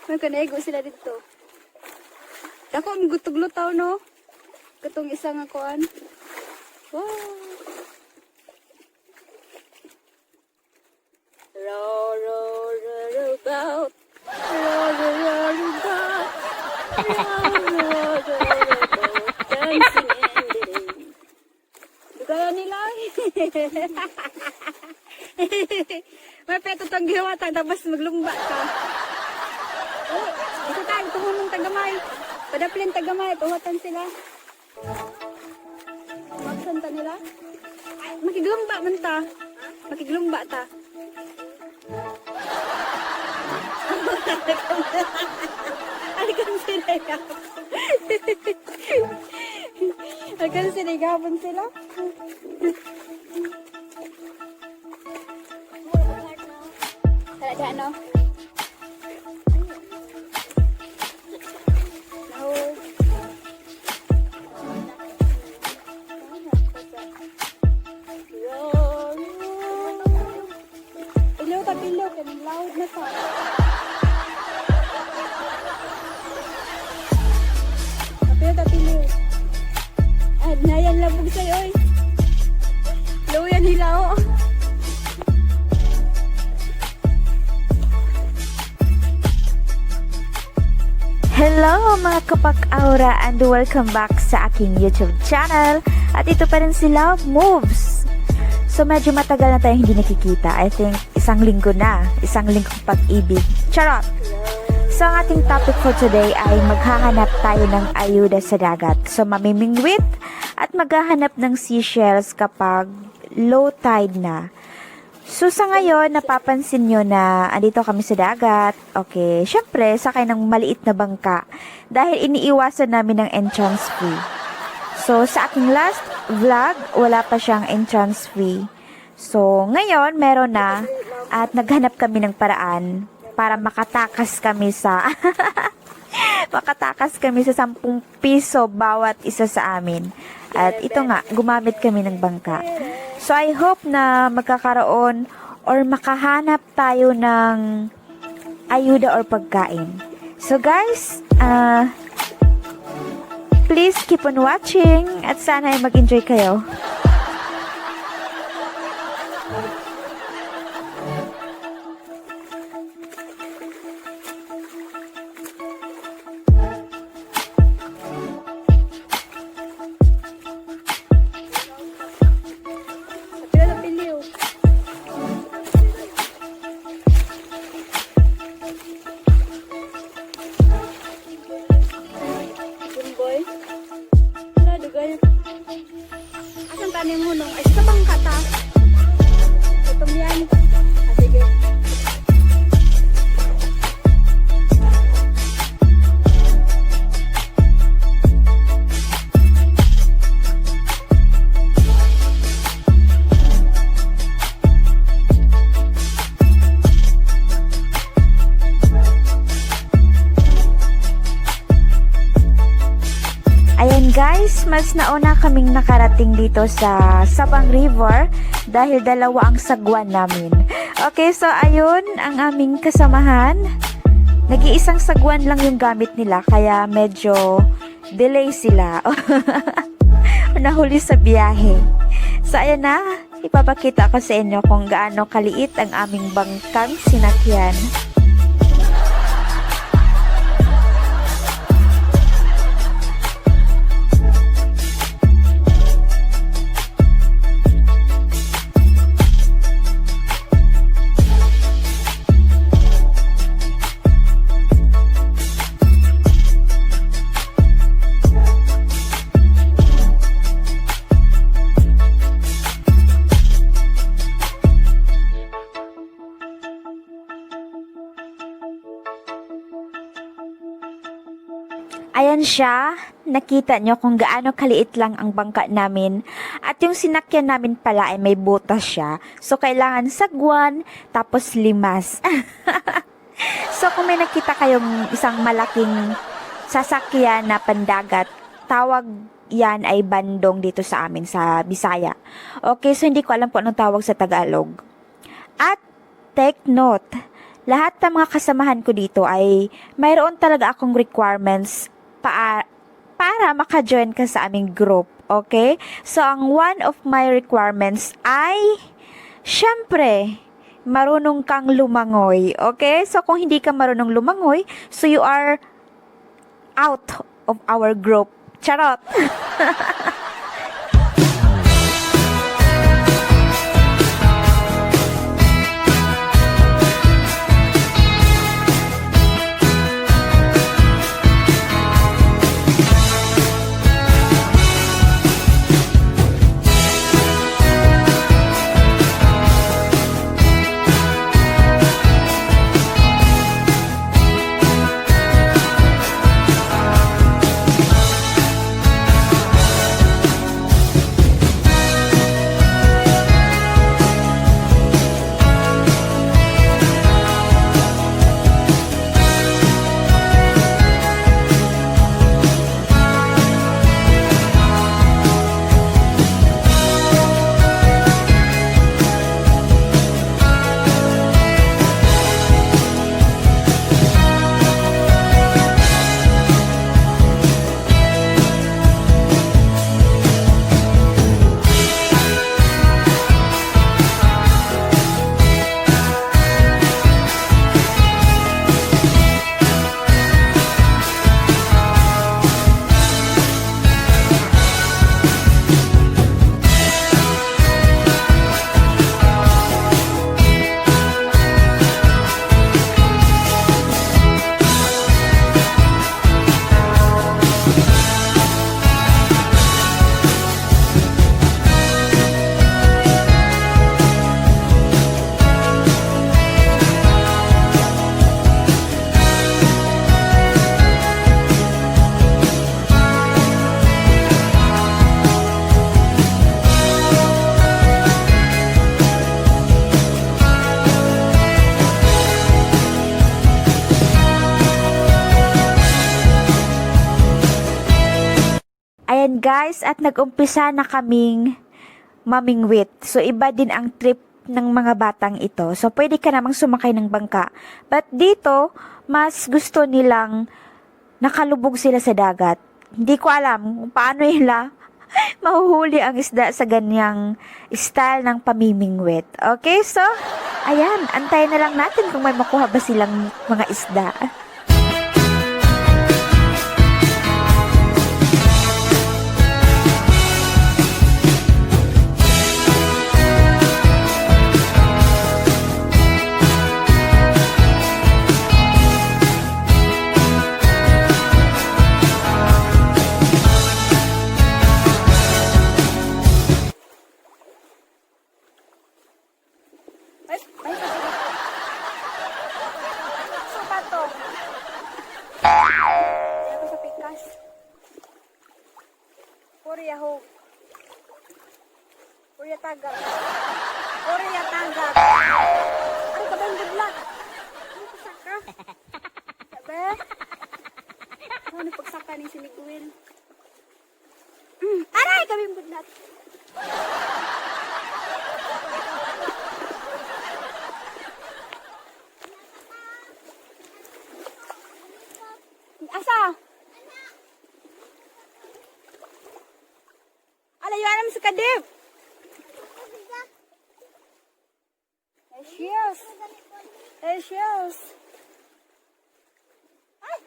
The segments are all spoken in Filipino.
May kanaigo sila dito. Ako ang gutuglutaw, no? Katong isang akuan. Wow! Row, row, row, row, bout. Row, row, row, row, bout. Row, row, row, row, bout. Dancing in the rain. Dugaya nila. May peto tang giwata, tapos maglumba ka. Oh, ito tayo, tumunong tagamay. Padaplin tagamay, puwatan sila. Magsanta nila. Ay, makiglumba man ta. Makiglumba ta. Alikang sinigap. Alikang sinigapan sila. Talaga, no? Pilaw, kanang loud na to. Pilaw. Ay, nayan labog sa'yo, oy. Low yan hilaw. Hello mga kapak-aura and welcome back sa aking YouTube channel. At ito pa rin si Love Moves. So medyo matagal na tayong hindi nakikita. I think isang linggo pag-ibig. Charot! So ang ating topic for today ay maghahanap tayo ng ayuda sa dagat. So mamimingwit at maghahanap ng seashells kapag low tide na. So sa ngayon, napapansin nyo na andito kami sa dagat. Okay, syempre sakay ng maliit na bangka dahil iniiwasan namin ng entrance fee. So sa aking last vlog, wala pa siyang entrance fee. So ngayon, meron na at naghanap kami ng paraan para makatakas kami sa 10 piso bawat isa sa amin. At ito nga, gumamit kami ng bangka. So I hope na magkakaroon or makahanap tayo ng ayuda or pagkain. So guys, please keep on watching at sana ay mag-enjoy kayo. Asang tanim mo nung? Ay, sa bangka ta. Itong yan. Sige. Ayan guys, mas nauna kaming nakarating dito sa Sabang River dahil dalawa ang sagwan namin. Okay, so ayun ang aming kasamahan. Nag-iisang sagwan lang yung gamit nila kaya medyo delay sila. Nahuli sa biyahe. So ayan na, ipapakita ko sa inyo kung gaano kaliit ang aming bangkang sinakyan. Ayan siya, nakita nyo kung gaano kaliit lang ang bangka namin at yung sinakyan namin pala ay may butas siya. So kailangan sagwan tapos limas. So kung may nakita kayong isang malaking sasakyan na pandagat, tawag yan ay bandong dito sa amin sa Bisaya. Okay, so hindi ko alam po anong tawag sa Tagalog. At take note, lahat ng mga kasamahan ko dito ay mayroon talaga akong requirements para maka-join ka sa aming group. Okay? So, ang one of my requirements ay, syempre, marunong kang lumangoy. Okay? So, kung hindi ka marunong lumangoy, so you are out of our group. Charot! Ayan guys, at nag-umpisa na kaming mamingwit. So, iba din ang trip ng mga batang ito. So, pwede ka namang sumakay ng bangka. But dito, mas gusto nilang nakalubog sila sa dagat. Hindi ko alam kung paano nila mahuhuli ang isda sa ganyang style ng pamimingwit. Okay, so, ayan, antayin na lang natin kung may makuha ba silang mga isda. Korea tagak. Korea tagak. Ano ka ba yung gudla? Ano pagsaka? Sabi? Ano pagsaka ni sinikuin? Aray! Kami yung gudlat. Asa? Alayuan naman sa kadib. Seashells. Seashells. Ay!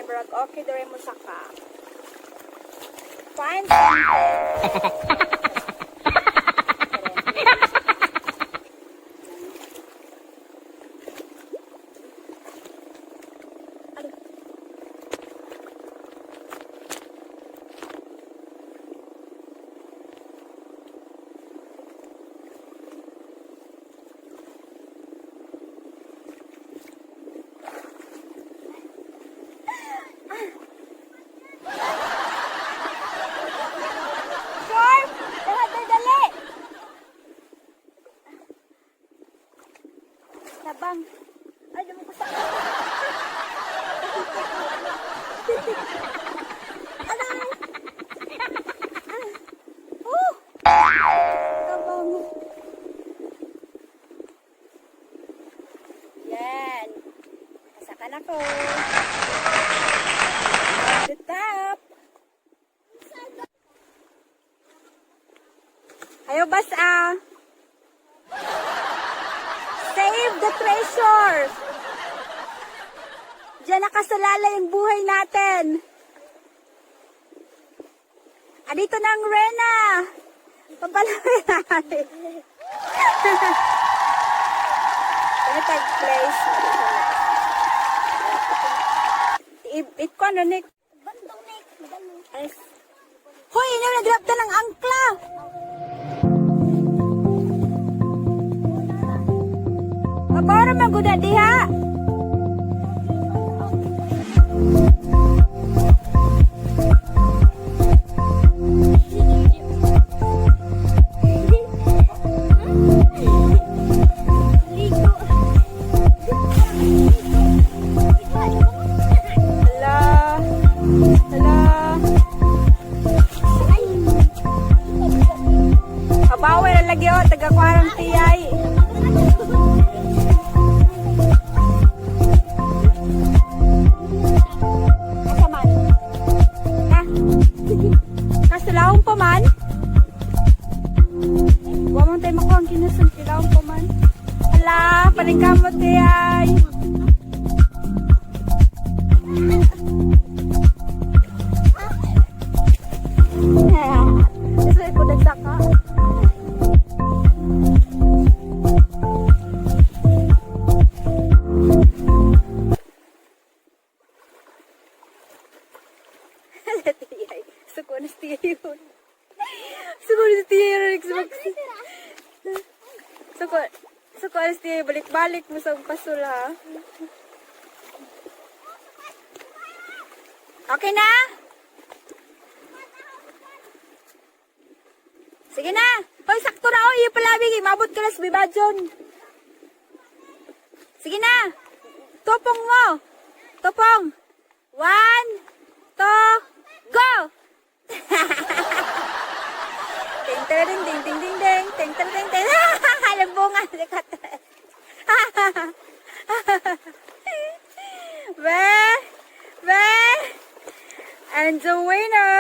Brag, okay, dere mo saka. Fine. Tabang. Ay, naman ko sa... Aray! Tabang. Yan. Kasakan ako. The top. Ayo, basa. Save the treasure. Diyan nakasalala yung buhay natin. Dito na ang Rena. Papalawin natin. Ano tag-place? It ko ano, Nick? Bandong, Nick. Hoy, inyo nag-grab ta ng angkla. Mabara maguda diha. Bawa na lagi o, taga-quarantine ay. Asa man? Ha? Kasulahong pa man? Huwag mong tayo makuha ang kinusong kilahong pa man. Hala, palingkamot ay. Gusto ko nagsaka. Suko na siya yun. Suko na siya yun. Suko na siya balik-balik mo sa pasula. Okay na? Sige na. Hoy, sakto na. Hoy, yung palabing. Mabot ka na sa bibadyon. Sige na. Tupong mo. Tupong. 1, 2, go! Ting ting ting ting ting ting ting ting ting ting. Alam bunga dekat. Be. And the winner.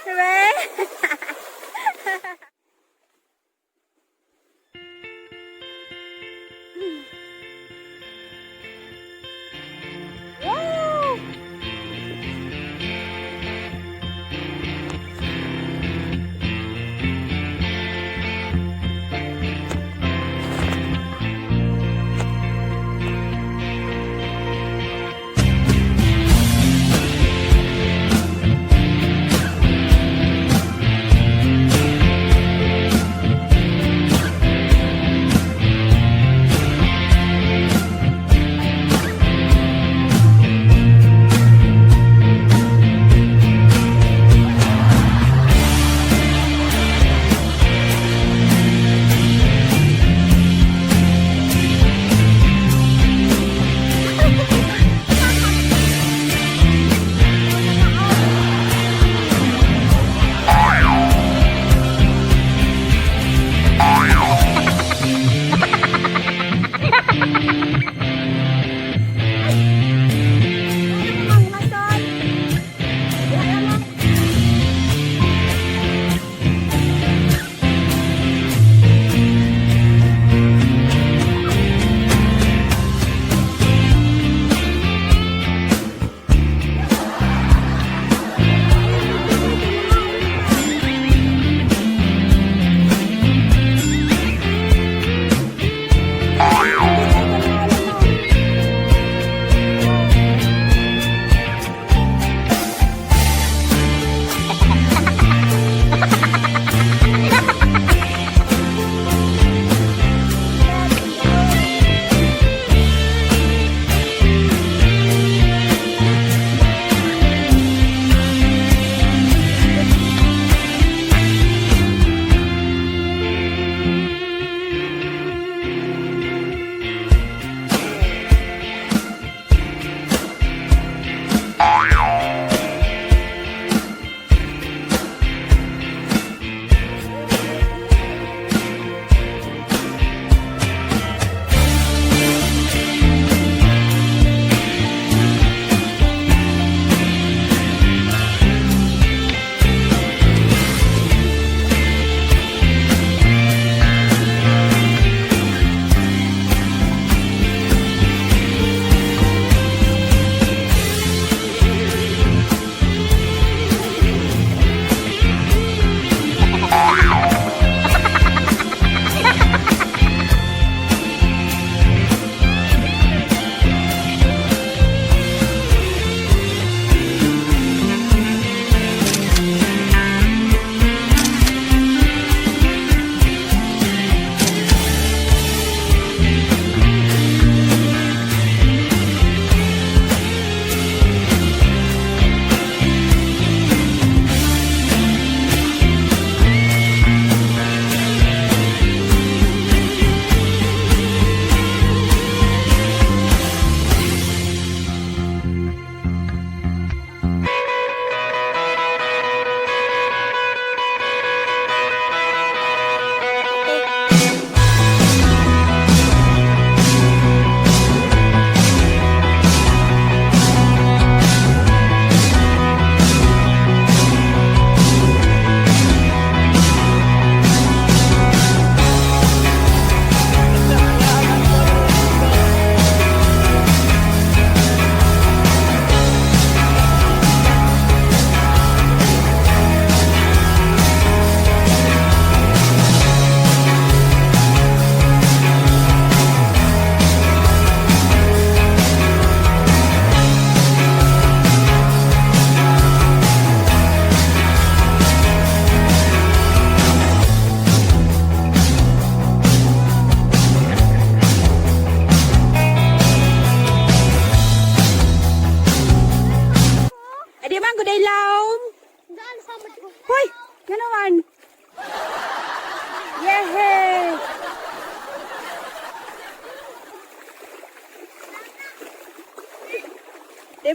Be.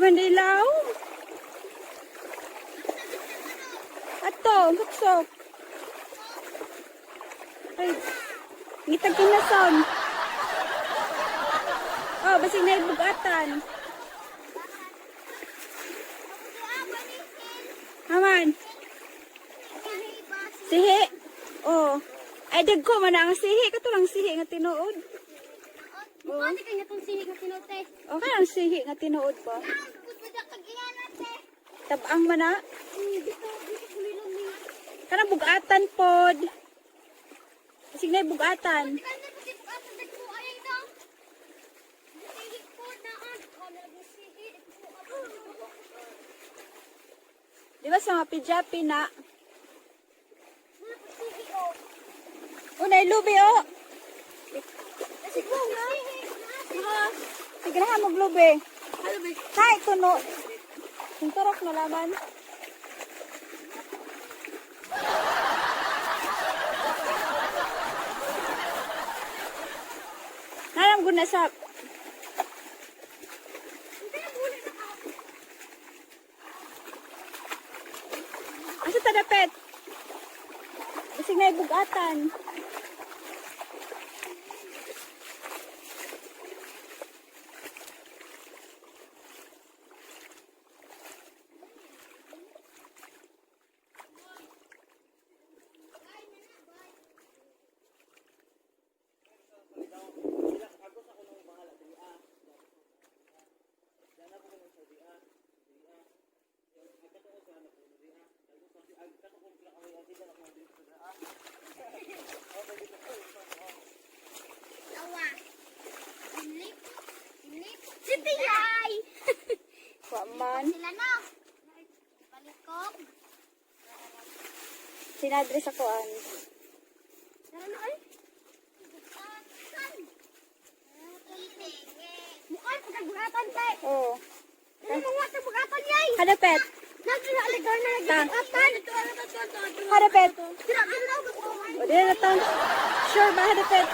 man dilaw. Ato, luksok. Ay, ngitag kinason. Oh, basig na ibugatan. Haman. Sihi. Oh. Ay, dagko man ang sihi. Kato lang sihi nga tinuod. Oh. Ano kanya itong sihi nga tinuod, te? O, kanang sihi nga tinuod ba? Tabang man na. Dito kulilong niya. Kanang bugatan pod. Basig na ibugatan. Kanya po dito ka sa dagko ay na. Sihi po na an. Ano yung sihi? Di ba sa mga pijapi na? Ano po sihi, oh? Unay lubi o. Kasi po na. Sige na maglubi. Ano ba? Hay, tuno. Yung turok na laman. Nalam guna sa... Asa tadapet? Basig na ibugatan. Tawa. Lip. Lip. Si Pinay. Waman. Sila na. Balikog. Sinadres ako an. Tara na ay. Mukha pagkagugatan, te. Oo. Dali mo nga sa bugatan, yay. Hadapet. Nagaligar na Ta. nagigatan. Hadapet. Tira, ano na ako? O, di na to. Sure ba, hadapet?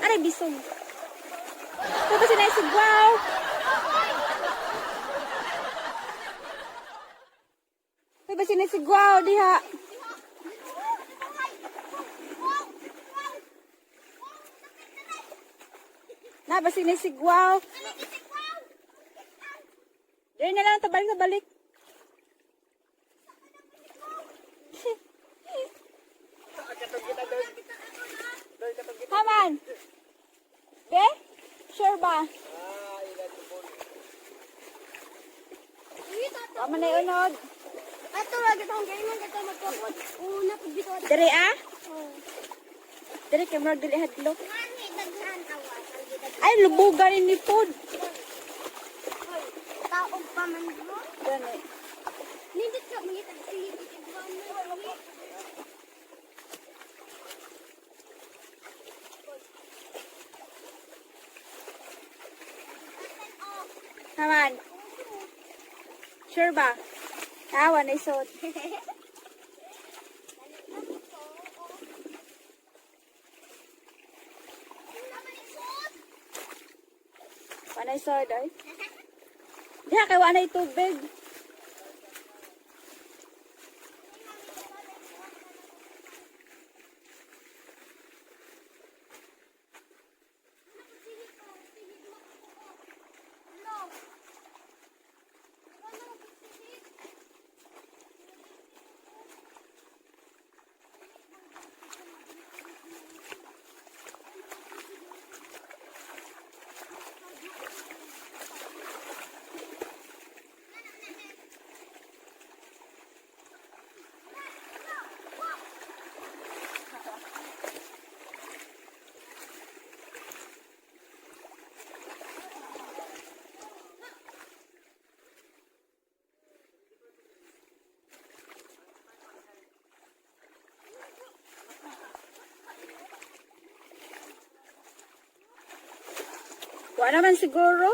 Aray, bisog. Ito ba sinaisig? Wow! Ito ba sinaisig? Wow, diha. Na, ba sinaisig? Wow. Diyan na lang, tabalik na balik. Haman. Be? Sure ba? Tama na yung unod. Ato lagi tong gaming kato magkapot. Una pud bito. Dari ah? Oh. Dari kay murag dili hadlok. Ngani daghan awan. Ay, lubugan ni food. Taog pa man mo. Gani. Nindit ka mangita silip igwan mo. Haman. Sure ba? Tawa na isot. Panay sword ay. Diha kay wanay tubig. Wala naman siguro.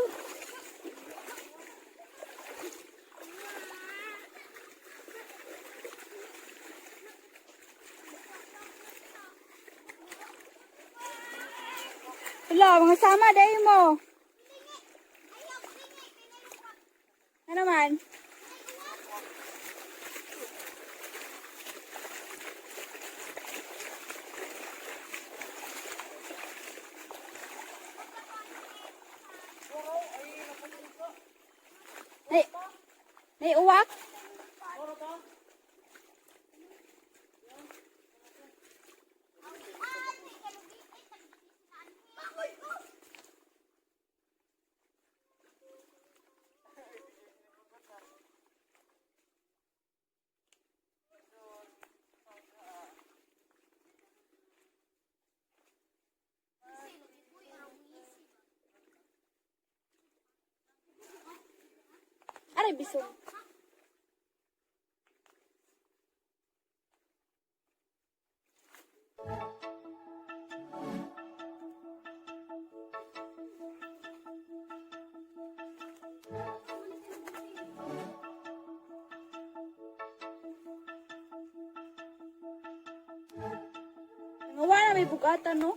Wala, mga sama dahil mo. Ano naman? May uwak? Aray, bisong. Nangawa na may bugatan, no?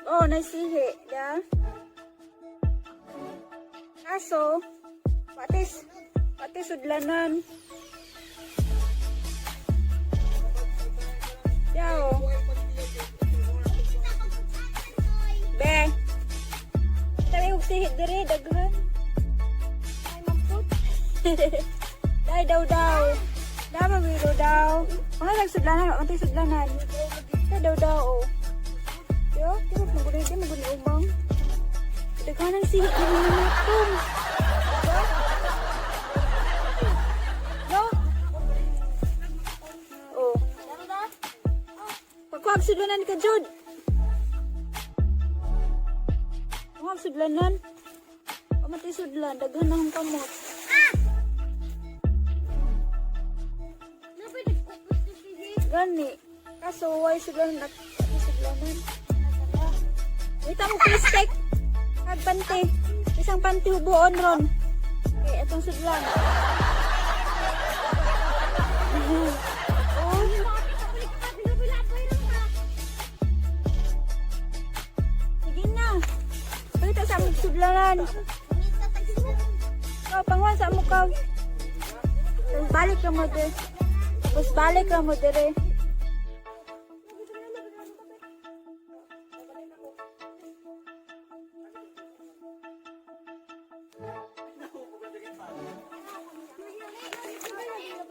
Oh, naisihi. Ya. Kaso, pati sudlanan. Yao. Be. Tabi kong sihi diri, daghan. Ay, mamput. Dahil daw. Dama biro daw. Mga nagsudlanan, pati sudlanan. Dahil daw, oh. Yo, pero magunay umang. Daghan ang sihi diri na natong. No? Oh. Pagkuhag sudlanan ka, Jud. Pagkuhag sudlanan. Pamati sudlan, daghan na ang kamot. Gani. Kaso, why sudlanan at sudlanan? Wait mo plastic. Kag panty. Isang panty hubuon ron. Okay, itong sudlan. Oh. Sige na. Pakita sa among sudlanan. Oh, pangwan sa among kaw. Tapos balik ka mo dire.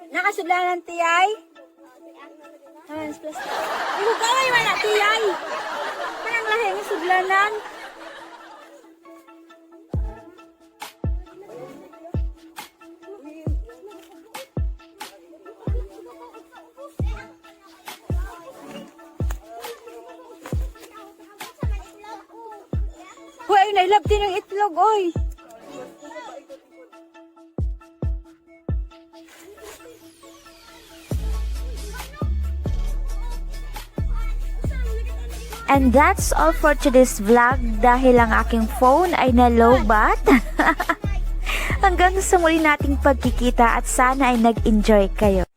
Nakasudlanan tiyay? Hans plus. Ibu kaway man na tiyay. Kanang lahi ng sudlanan. Hoy, nailab din ng itlog, oy. And that's all for today's vlog dahil ang aking phone ay nalobat. Hanggang sa muli nating pagkikita at sana ay nag-enjoy kayo.